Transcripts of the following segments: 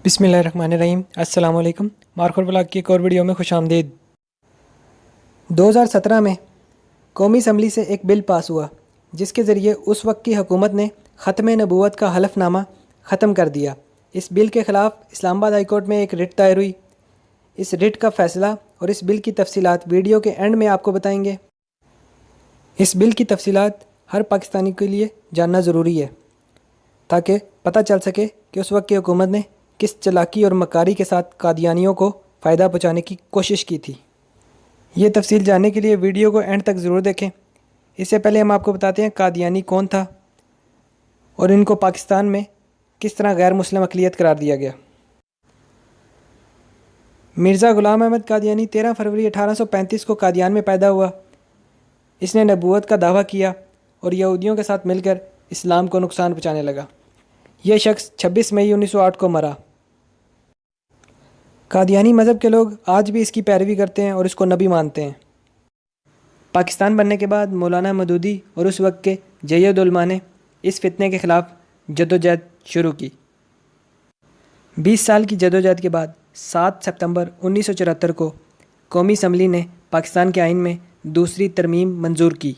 بسم اللہ الرحمن الرحیم۔ السلام علیکم۔ مارکور بلاگ کی ایک اور ویڈیو میں خوش آمدید۔ 2017 میں قومی اسمبلی سے ایک بل پاس ہوا جس کے ذریعے اس وقت کی حکومت نے ختم نبوت کا حلف نامہ ختم کر دیا۔ اس بل کے خلاف اسلام آباد ہائی کورٹ میں ایک رٹ دائر ہوئی۔ اس رٹ کا فیصلہ اور اس بل کی تفصیلات ویڈیو کے اینڈ میں آپ کو بتائیں گے۔ اس بل کی تفصیلات ہر پاکستانی کے لیے جاننا ضروری ہے تاکہ پتہ چل سکے کہ اس وقت کی حکومت نے کس چالاکی اور مکاری کے ساتھ قادیانیوں کو فائدہ پہنچانے کی کوشش کی تھی۔ یہ تفصیل جاننے کے لیے ویڈیو کو اینڈ تک ضرور دیکھیں۔ اس سے پہلے ہم آپ کو بتاتے ہیں قادیانی کون تھا اور ان کو پاکستان میں کس طرح غیر مسلم اقلیت قرار دیا گیا۔ مرزا غلام احمد قادیانی 13 فروری 1835 کو قادیان میں پیدا ہوا۔ اس نے نبوت کا دعویٰ کیا اور یہودیوں کے ساتھ مل کر اسلام کو نقصان پہنچانے لگا۔ یہ شخص 26 مئی 1908 کو مرا۔ قادیانی مذہب کے لوگ آج بھی اس کی پیروی کرتے ہیں اور اس کو نبی مانتے ہیں۔ پاکستان بننے کے بعد مولانا مودودی اور اس وقت کے جید علماء نے اس فتنے کے خلاف جدوجہد شروع کی۔ 20 سال کی جدوجہد کے بعد 7 ستمبر 1974 کو قومی اسمبلی نے پاکستان کے آئین میں دوسری ترمیم منظور کی،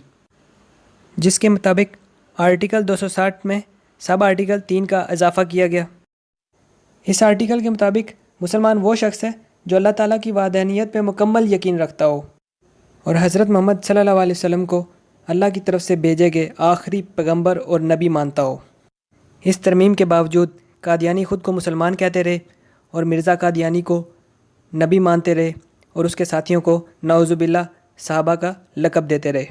جس کے مطابق آرٹیکل 260 میں سب آرٹیکل 3 کا اضافہ کیا گیا۔ اس آرٹیکل کے مطابق مسلمان وہ شخص ہے جو اللہ تعالیٰ کی وحدانیت پہ مکمل یقین رکھتا ہو اور حضرت محمد صلی اللہ علیہ وسلم کو اللہ کی طرف سے بھیجے گئے آخری پیغمبر اور نبی مانتا ہو۔ اس ترمیم کے باوجود قادیانی خود کو مسلمان کہتے رہے اور مرزا قادیانی کو نبی مانتے رہے اور اس کے ساتھیوں کو نعوذ باللہ صحابہ کا لقب دیتے رہے۔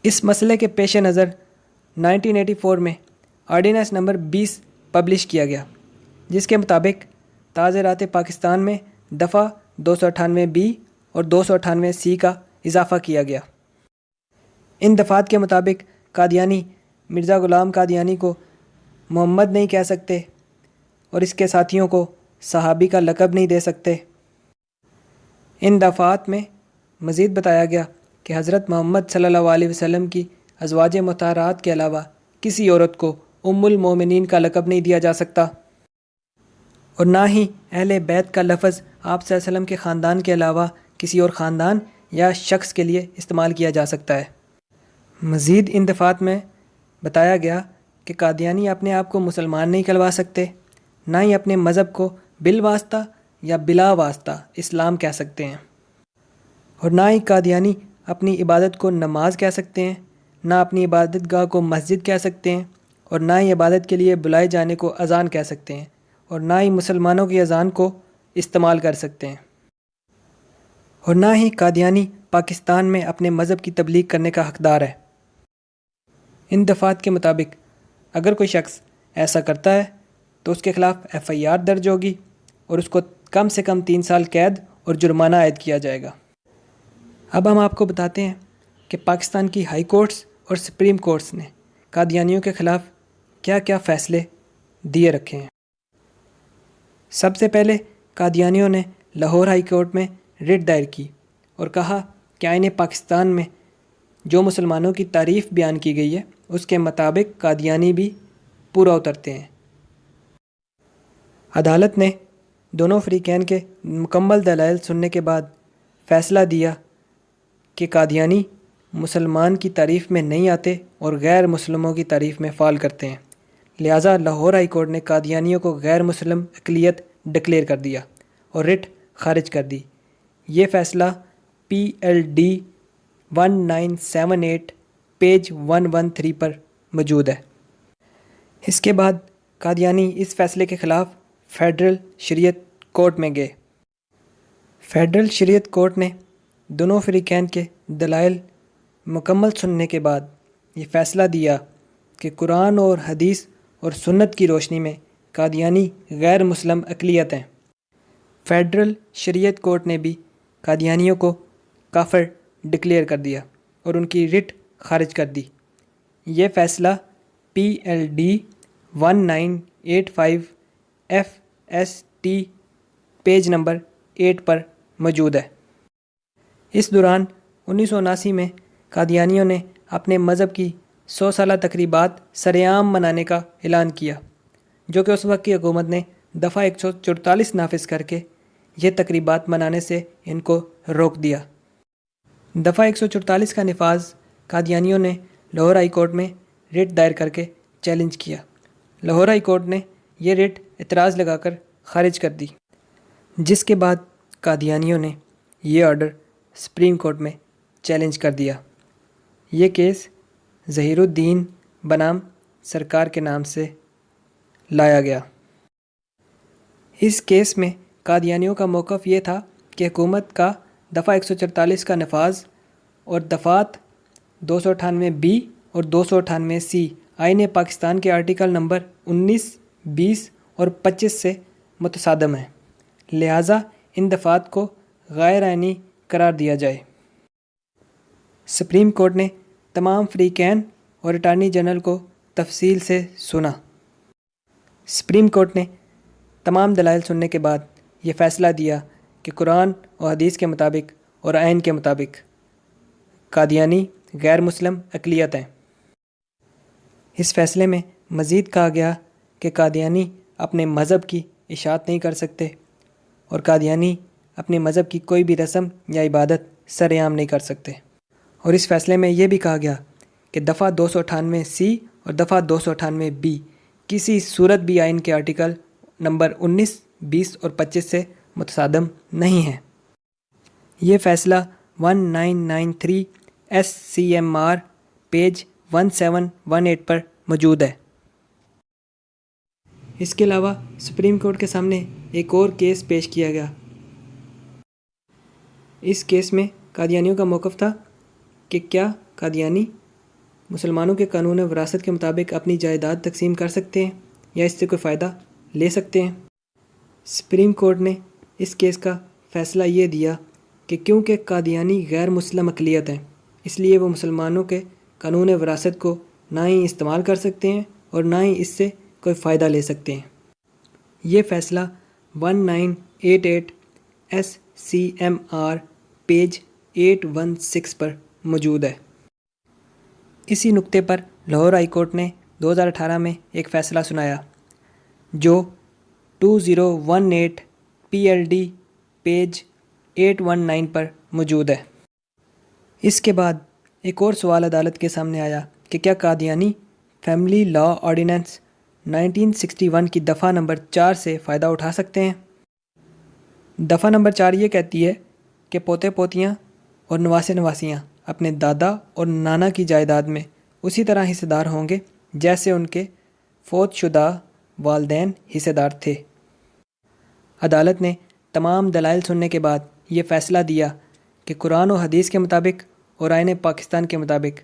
اس مسئلے کے پیش نظر 1984 میں آرڈیننس نمبر 20 پبلش کیا گیا، جس کے مطابق تعزیرات پاکستان میں دفعہ 298B اور 298C کا اضافہ کیا گیا۔ ان دفعات کے مطابق قادیانی مرزا غلام قادیانی کو محمد نہیں کہہ سکتے اور اس کے ساتھیوں کو صحابی کا لقب نہیں دے سکتے۔ ان دفعات میں مزید بتایا گیا کہ حضرت محمد صلی اللہ علیہ وسلم کی ازواج مطہرات کے علاوہ کسی عورت کو ام المومنین کا لقب نہیں دیا جا سکتا اور نہ ہی اہل بیت کا لفظ آپ صلی اللہ علیہ وسلم کے خاندان کے علاوہ کسی اور خاندان یا شخص کے لیے استعمال کیا جا سکتا ہے۔ مزید ان دفعات میں بتایا گیا کہ قادیانی اپنے آپ کو مسلمان نہیں کہلوا سکتے، نہ ہی اپنے مذہب کو بالواسطہ یا بلا واسطہ اسلام کہہ سکتے ہیں، اور نہ ہی قادیانی اپنی عبادت کو نماز کہہ سکتے ہیں، نہ اپنی عبادت گاہ کو مسجد کہہ سکتے ہیں، اور نہ ہی عبادت کے لیے بلائے جانے کو اذان کہہ سکتے ہیں، اور نہ ہی مسلمانوں کی اذان کو استعمال کر سکتے ہیں، اور نہ ہی قادیانی پاکستان میں اپنے مذہب کی تبلیغ کرنے کا حقدار ہے۔ ان دفعات کے مطابق اگر کوئی شخص ایسا کرتا ہے تو اس کے خلاف FIR درج ہوگی اور اس کو کم سے کم 3 سال قید اور جرمانہ عائد کیا جائے گا۔ اب ہم آپ کو بتاتے ہیں کہ پاکستان کی ہائی کورٹس اور سپریم کورٹس نے قادیانیوں کے خلاف کیا کیا فیصلے دیے رکھے ہیں۔ سب سے پہلے قادیانیوں نے لاہور ہائی کورٹ میں رٹ دائر کی اور کہا کہ آئین پاکستان میں جو مسلمانوں کی تعریف بیان کی گئی ہے اس کے مطابق قادیانی بھی پورا اترتے ہیں۔ عدالت نے دونوں فریقین کے مکمل دلائل سننے کے بعد فیصلہ دیا کہ قادیانی مسلمان کی تعریف میں نہیں آتے اور غیر مسلموں کی تعریف میں فعال کرتے ہیں، لہٰذا لاہور ہائی کورٹ نے قادیانیوں کو غیر مسلم اقلیت ڈکلیئر کر دیا اور رٹ خارج کر دی۔ یہ فیصلہ PLD 1978 پیج 113 پر موجود ہے۔ اس کے بعد قادیانی اس فیصلے کے خلاف فیڈرل شریعت کورٹ میں گئے۔ فیڈرل شریعت کورٹ نے دونوں فریقین کے دلائل مکمل سننے کے بعد یہ فیصلہ دیا کہ قرآن اور حدیث اور سنت کی روشنی میں قادیانی غیر مسلم اقلیت ہیں۔ فیڈرل شریعت کورٹ نے بھی قادیانیوں کو کافر ڈکلیئر کر دیا اور ان کی رٹ خارج کر دی۔ یہ فیصلہ PLD 1985 FST پیج نمبر 8 پر موجود ہے۔ اس دوران 1979 میں قادیانیوں نے اپنے مذہب کی 100 سالہ تقریبات سرعام منانے کا اعلان کیا، جو کہ اس وقت کی حکومت نے دفعہ 144 نافذ کر کے یہ تقریبات منانے سے ان کو روک دیا۔ دفعہ 144 کا نفاذ قادیانیوں نے لاہور ہائی کورٹ میں رٹ دائر کر کے چیلنج کیا۔ لاہور ہائی کورٹ نے یہ رٹ اعتراض لگا کر خارج کر دی، جس کے بعد قادیانیوں نے یہ آرڈر سپریم کورٹ میں چیلنج کر دیا۔ یہ کیس ظہیر الدین بنام سرکار کے نام سے لایا گیا۔ اس کیس میں قادیانیوں کا موقف یہ تھا کہ حکومت کا دفعہ 144 کا نفاذ اور دفعات 298 اور 298 آئین پاکستان کے آرٹیکل نمبر 19، 20 اور 25 سے متصادم ہے، لہٰذا ان دفعات کو غیر آئینی قرار دیا جائے۔ سپریم کورٹ نے تمام فریقین اور اٹارنی جنرل کو تفصیل سے سنا۔ سپریم کورٹ نے تمام دلائل سننے کے بعد یہ فیصلہ دیا کہ قرآن و حدیث کے مطابق اور آئین کے مطابق قادیانی غیر مسلم اقلیت ہیں۔ اس فیصلے میں مزید کہا گیا کہ قادیانی اپنے مذہب کی اشاعت نہیں کر سکتے اور قادیانی اپنے مذہب کی کوئی بھی رسم یا عبادت سر عام نہیں کر سکتے، اور اس فیصلے میں یہ بھی کہا گیا کہ دفعہ 298 اور دفعہ 298 کسی صورت بھی آئین کے آرٹیکل نمبر 19، 20 اور 25 سے متصادم نہیں ہے۔ یہ فیصلہ 1993 SCMR پیج 1718 پر موجود ہے۔ اس کے علاوہ سپریم کورٹ کے سامنے ایک اور کیس پیش کیا گیا۔ اس کیس میں قادیانیوں کا موقف تھا کہ کیا قادیانی مسلمانوں کے قانون وراثت کے مطابق اپنی جائیداد تقسیم کر سکتے ہیں یا اس سے کوئی فائدہ لے سکتے ہیں۔ سپریم کورٹ نے اس کیس کا فیصلہ یہ دیا کہ کیونکہ قادیانی غیر مسلم اقلیت ہیں، اس لیے وہ مسلمانوں کے قانون وراثت کو نہ ہی استعمال کر سکتے ہیں اور نہ ہی اس سے کوئی فائدہ لے سکتے ہیں۔ یہ فیصلہ 1988 SCMR پیج 816 پر موجود ہے۔ اسی نقطے پر لاہور ہائی کورٹ نے 2018 میں ایک فیصلہ سنایا جو 2018 PLD پیج 819 پر موجود ہے۔ اس کے بعد ایک اور سوال عدالت کے سامنے آیا کہ کیا قادیانی فیملی لا آرڈیننس 1961 کی دفعہ نمبر 4 سے فائدہ اٹھا سکتے ہیں۔ دفعہ نمبر 4 یہ کہتی ہے کہ پوتے پوتیاں اور نواسے نواسیاں اپنے دادا اور نانا کی جائیداد میں اسی طرح حصے دار ہوں گے جیسے ان کے فوت شدہ والدین حصے دار تھے۔ عدالت نے تمام دلائل سننے کے بعد یہ فیصلہ دیا کہ قرآن و حدیث کے مطابق اور آئین پاکستان کے مطابق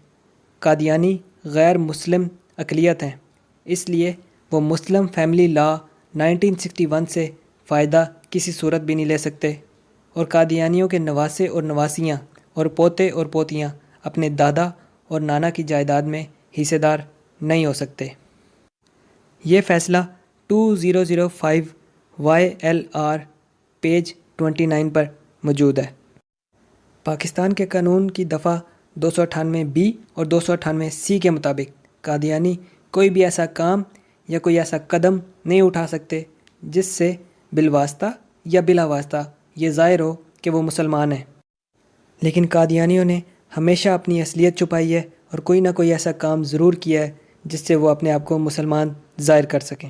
قادیانی غیر مسلم اقلیت ہیں، اس لیے وہ مسلم فیملی لا 1961 سے فائدہ کسی صورت بھی نہیں لے سکتے، اور قادیانیوں کے نواسے اور نواسیاں اور پوتے اور پوتیاں اپنے دادا اور نانا کی جائیداد میں حصے دار نہیں ہو سکتے۔ یہ فیصلہ 2005 YLR پیج 29 پر موجود ہے۔ پاکستان کے قانون کی دفعہ 298 اور 298 کے مطابق قادیانی کوئی بھی ایسا کام یا کوئی ایسا قدم نہیں اٹھا سکتے جس سے بالواسطہ یا بلا واسطہ یہ ظاہر ہو کہ وہ مسلمان ہیں، لیکن قادیانیوں نے ہمیشہ اپنی اصلیت چھپائی ہے اور کوئی نہ کوئی ایسا کام ضرور کیا ہے جس سے وہ اپنے آپ کو مسلمان ظاہر کر سکیں۔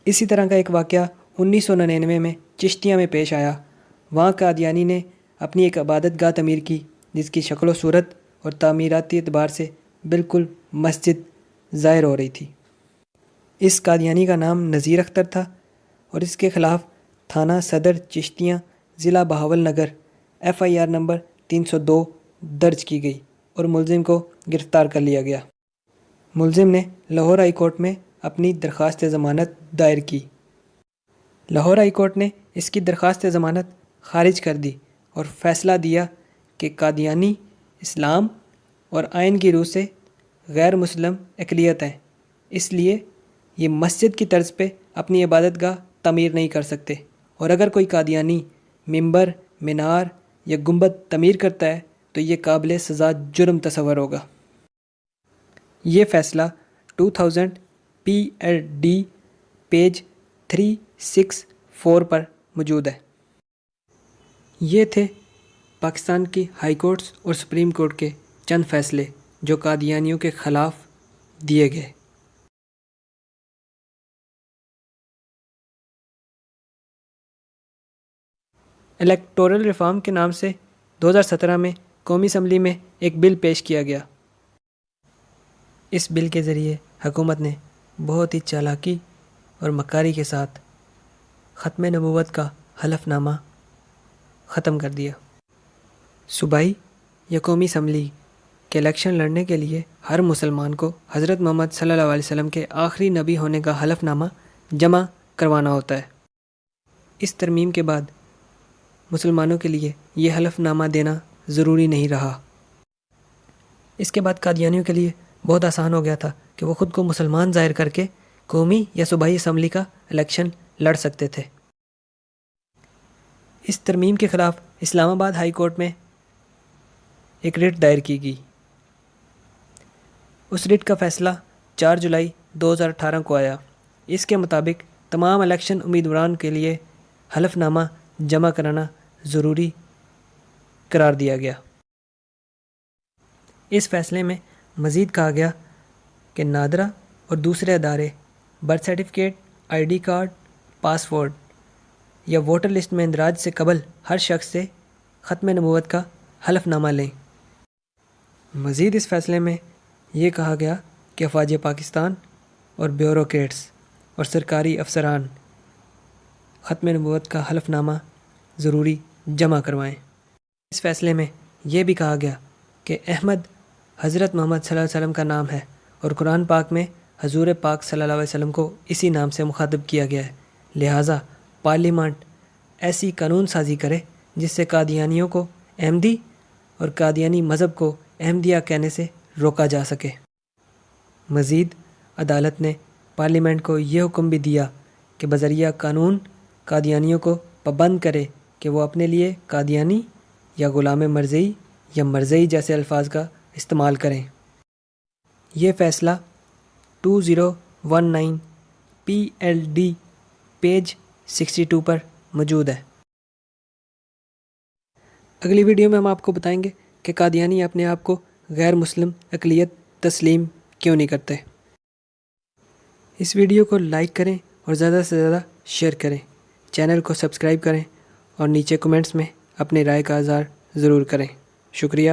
اسی طرح کا ایک واقعہ 1999 میں چشتیہ میں پیش آیا۔ وہاں قادیانی نے اپنی ایک عبادت گاہ تعمیر کی جس کی شکل و صورت اور تعمیراتی اعتبار سے بالکل مسجد ظاہر ہو رہی تھی۔ اس قادیانی کا نام نذیر اختر تھا اور اس کے خلاف تھانہ صدر چشتیاں ضلع بہاول نگر FIR نمبر 302 درج کی گئی اور ملزم کو گرفتار کر لیا گیا۔ ملزم نے لاہور ہائی کورٹ میں اپنی درخواست ضمانت دائر کی۔ لاہور ہائی کورٹ نے اس کی درخواست ضمانت خارج کر دی اور فیصلہ دیا کہ قادیانی اسلام اور آئین کی روح سے غیر مسلم اقلیت ہیں، اس لیے یہ مسجد کی طرز پہ اپنی عبادت گاہ تعمیر نہیں کر سکتے، اور اگر کوئی قادیانی ممبر، مینار یا گنبد تعمیر کرتا ہے تو یہ قابل سزا جرم تصور ہوگا۔ یہ فیصلہ 2000 PLD پیج 6-4 پر موجود ہے۔ یہ تھے پاکستان کی ہائی کورٹس اور سپریم کورٹ کے چند فیصلے جو قادیانیوں کے خلاف دیے گئے۔ الیکٹورل ریفارم کے نام سے 2017 میں قومی اسمبلی میں ایک بل پیش کیا گیا۔ اس بل کے ذریعے حکومت نے بہت ہی چالاکی اور مکاری کے ساتھ ختم نبوت کا حلف نامہ ختم کر دیا۔ صوبائی یا قومی اسمبلی کے الیکشن لڑنے کے لیے ہر مسلمان کو حضرت محمد صلی اللہ علیہ وسلم کے آخری نبی ہونے کا حلف نامہ جمع کروانا ہوتا ہے۔ اس ترمیم کے بعد مسلمانوں کے لیے یہ حلف نامہ دینا ضروری نہیں رہا۔ اس کے بعد قادیانیوں کے لیے بہت آسان ہو گیا تھا کہ وہ خود کو مسلمان ظاہر کر کے قومی یا صوبائی اسمبلی کا الیکشن لڑ سکتے تھے۔ اس ترمیم کے خلاف اسلام آباد ہائی کورٹ میں ایک رٹ دائر کی گئی۔ اس رٹ کا فیصلہ 4 جولائی 2018 کو آیا۔ اس کے مطابق تمام الیکشن امیدواران کے لیے حلف نامہ جمع کرانا ضروری قرار دیا گیا۔ اس فیصلے میں مزید کہا گیا کہ نادرہ اور دوسرے ادارے birth certificate, I D card, passport یا ووٹر لسٹ میں اندراج سے قبل ہر شخص سے ختم نبوت کا حلف نامہ لیں۔ مزید اس فیصلے میں یہ کہا گیا کہ افواج پاکستان اور بیوروکریٹس اور سرکاری افسران ختم نبوت کا حلف نامہ ضروری جمع کروائیں۔ اس فیصلے میں یہ بھی کہا گیا کہ احمد حضرت محمد صلی اللہ علیہ وسلم کا نام ہے اور قرآن پاک میں حضور پاک صلی اللہ علیہ وسلم کو اسی نام سے مخاطب کیا گیا ہے، لہٰذا پارلیمنٹ ایسی قانون سازی کرے جس سے قادیانیوں کو احمدی اور قادیانی مذہب کو احمدیہ کہنے سے روکا جا سکے۔ مزید عدالت نے پارلیمنٹ کو یہ حکم بھی دیا کہ بذریعہ قانون قادیانیوں کو پابند کرے کہ وہ اپنے لیے قادیانی یا غلام مرزئی یا مرزئی جیسے الفاظ کا استعمال کریں۔ یہ فیصلہ 2019 PLD پیج 62 پر موجود ہے۔ اگلی ویڈیو میں ہم آپ کو بتائیں گے کہ قادیانی اپنے آپ کو غیر مسلم اقلیت تسلیم کیوں نہیں کرتے۔ اس ویڈیو کو لائک کریں اور زیادہ سے زیادہ شیئر کریں، چینل کو سبسکرائب کریں اور نیچے کمنٹس میں اپنی رائے کا اظہار ضرور کریں۔ شکریہ۔